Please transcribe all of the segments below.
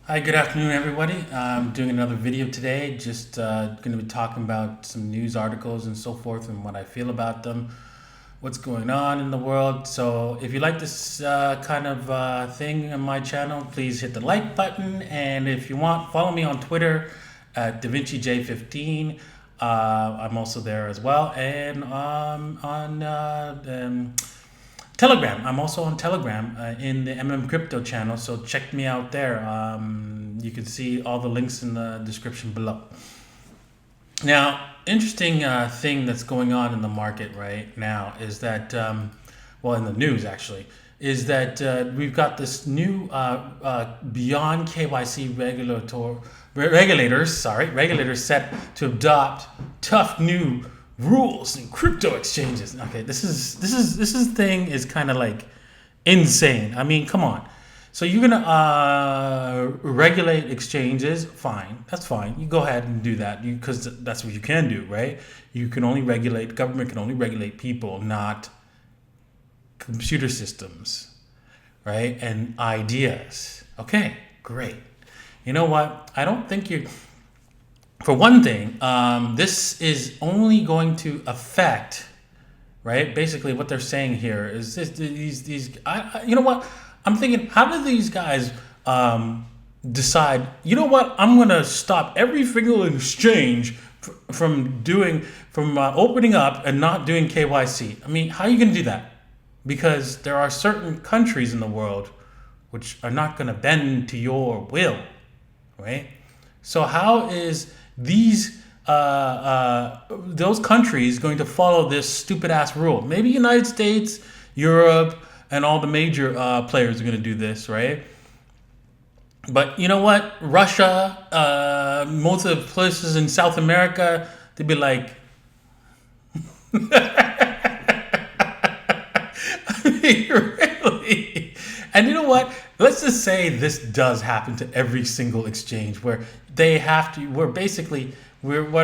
Hi, good afternoon, everybody. I'm doing another video today. Just going to be talking about some news articles and so forth and what I feel about them, what's going on in the world. So, if you like this kind of thing on my channel, please hit the like button. And if you want, follow me on Twitter at DaVinciJ15. I'm also there as well. And on Telegram. I'm also on Telegram in the MMCrypto channel, so check me out there. You can see all the links in the description below. Now, interesting thing that's going on in the market right now is that, in the news actually, is that we've got this new beyond KYC regulators set to adopt tough new rules in crypto exchanges. Okay, this thing is kind of like insane. I mean, come on. So you're gonna regulate exchanges? Fine, that's fine. You go ahead and do that because that's what you can do, right? You can only regulate. Government can only regulate people, not computer systems, right? And ideas. Okay, great. You know what? I don't think you. For one thing, this is only going to affect, right? Basically, what they're saying here is these. You know what? I'm thinking, how do these guys decide? You know what? I'm going to stop every single exchange from opening up and not doing KYC. I mean, how are you going to do that? Because there are certain countries in the world which are not going to bend to your will, right? So how is those countries going to follow this stupid ass rule? Maybe United States, Europe, and all the major players are going to do this, right? But you know what? Russia, most of the places in South America, they'd be like, I mean, really? And you know what? Let's just say this does happen to every single exchange where they have to, what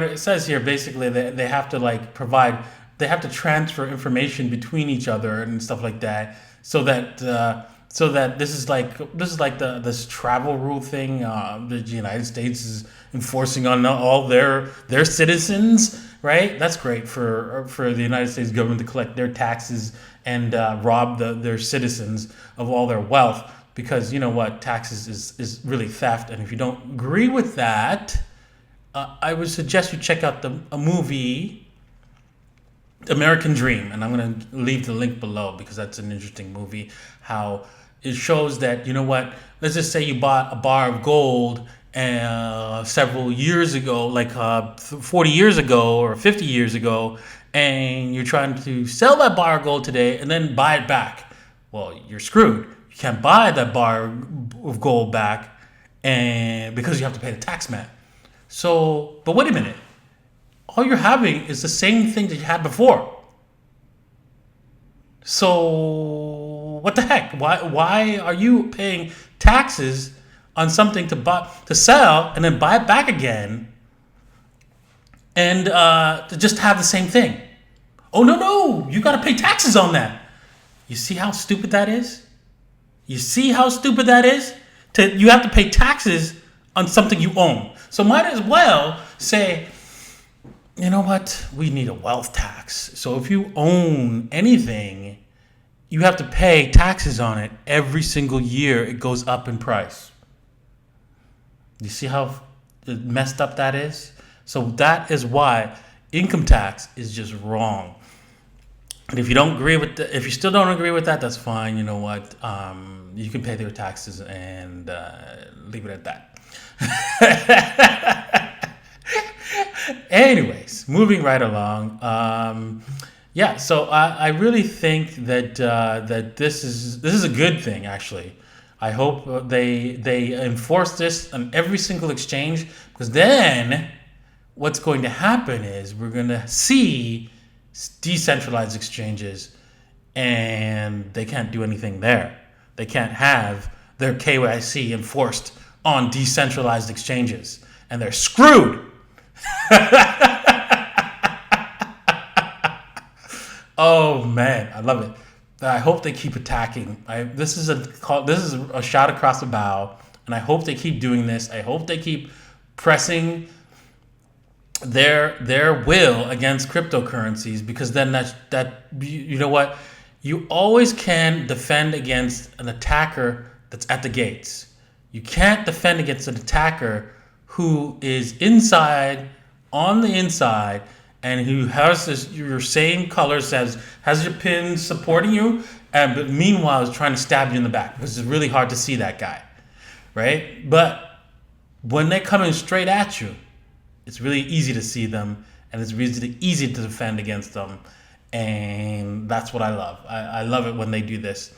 it says here, basically, they have to they have to transfer information between each other and stuff like that, so that this is like this travel rule thing the United States is enforcing on all their citizens, right? That's great for the United States government to collect their taxes and rob their citizens of all their wealth, because you know what, taxes is really theft. And if you don't agree with that, I would suggest you check out a movie, American Dream, and I'm going to leave the link below because that's an interesting movie. How it shows that, you know what, let's just say you bought a bar of gold several years ago, like 40 years ago or 50 years ago, and you're trying to sell that bar of gold today and then buy it back. Well, you're screwed. You can't buy that bar of gold back, and because you have to pay the tax man. So, but wait a minute. All you're having is the same thing that you had before. So what the heck? Why are you paying taxes on something to sell and then buy it back again, and to just have the same thing? Oh no, you got to pay taxes on that. You see how stupid that is? You see how stupid that is? You have to pay taxes on something you own. So might as well say, you know what? We need a wealth tax. So if you own anything, you have to pay taxes on it every single year. It goes up in price. You see how messed up that is? So that is why income tax is just wrong. And if you don't agree with if you still don't agree with that, that's fine. You know what? You can pay their taxes and leave it at that. Anyways, moving right along. So I really think that this is a good thing, actually. I hope they enforce this on every single exchange, because then what's going to happen is we're going to see decentralized exchanges, and they can't do anything there. They can't have their KYC enforced on decentralized exchanges, and they're screwed. Oh man, I love it. I hope they keep attacking. This is a shot across the bow. And I hope they keep doing this. I hope they keep pressing their will against cryptocurrencies, because then that you know what, you always can defend against an attacker that's at the gates. You can't defend against an attacker who is inside, on the inside, and who has your same colors, has your pins supporting you, and but meanwhile is trying to stab you in the back, because it's really hard to see that guy, right? But when they come in straight at you, it's really easy to see them, and it's really easy to defend against them. And that's what I love. I love it when they do this.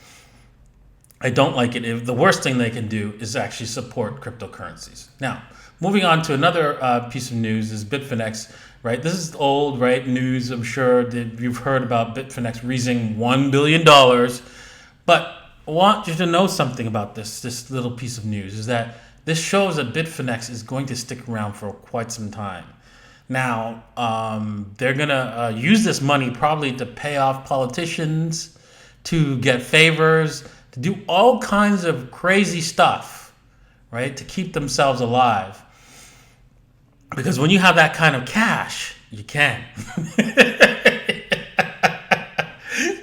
I don't like it if the worst thing they can do is actually support cryptocurrencies. Now, moving on to another piece of news is Bitfinex, right? This is old, right, news. I'm sure that you've heard about Bitfinex raising $1 billion. But I want you to know something about this little piece of news, is that this shows that Bitfinex is going to stick around for quite some time. Now, they're going to use this money probably to pay off politicians, to get favors, to do all kinds of crazy stuff, right, to keep themselves alive. Because when you have that kind of cash, you can.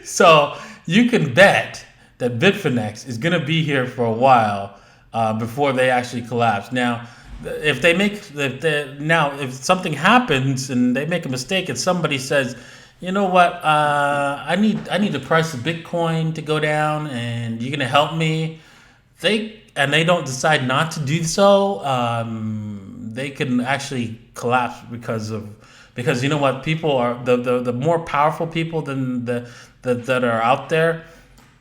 So you can bet that Bitfinex is going to be here for a while before they actually collapse. Now, if something happens and they make a mistake and somebody says, you know what, I need the price of Bitcoin to go down, and you're going to help me, they don't decide not to do so, they can actually collapse because you know what, people are the more powerful people than that are out there,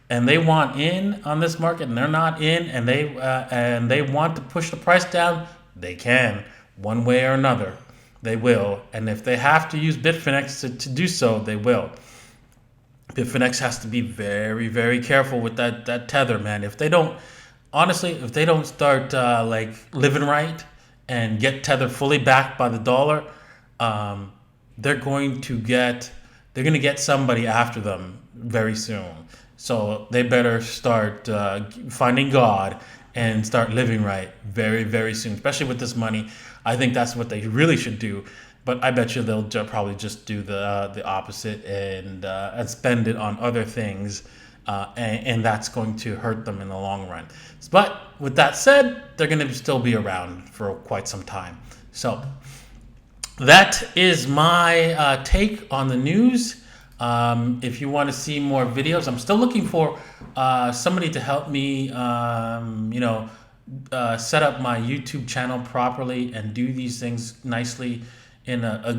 and they want in on this market, and they're not in, and they want to push the price down. They can, one way or another. They will. And if they have to use Bitfinex to do so, they will. Bitfinex has to be very, very careful with that tether, man. If they don't start living right and get Tether fully backed by the dollar, they're going to get somebody after them very soon. So they better start finding God and start living right very, very soon, especially with this money. I think that's what they really should do. But I bet you they'll probably just do the opposite and spend it on other things, and that's going to hurt them in the long run. But with that said, they're going to still be around for quite some time. So that is my take on the news. If you want to see more videos, I'm still looking for somebody to help me, set up my YouTube channel properly and do these things nicely in a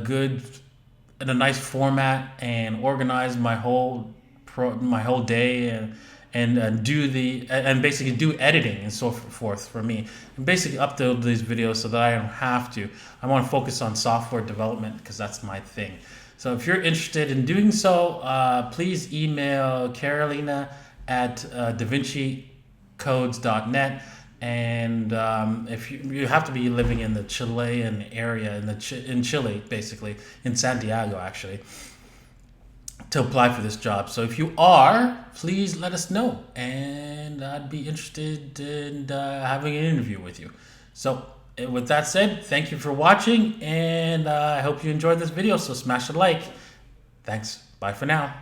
nice format, and organize my whole day, and basically do editing and so forth for me, and basically upload these videos so that I don't have to. I want to focus on software development because that's my thing. So if you're interested in doing so, please email Carolina at davincicodes.net. And if you have to be living in the Chilean area, in Chile, basically, in Santiago, actually, to apply for this job. So if you are, please let us know. And I'd be interested in having an interview with you. So with that said, thank you for watching, and I hope you enjoyed this video. So smash a like. Thanks. Bye for now.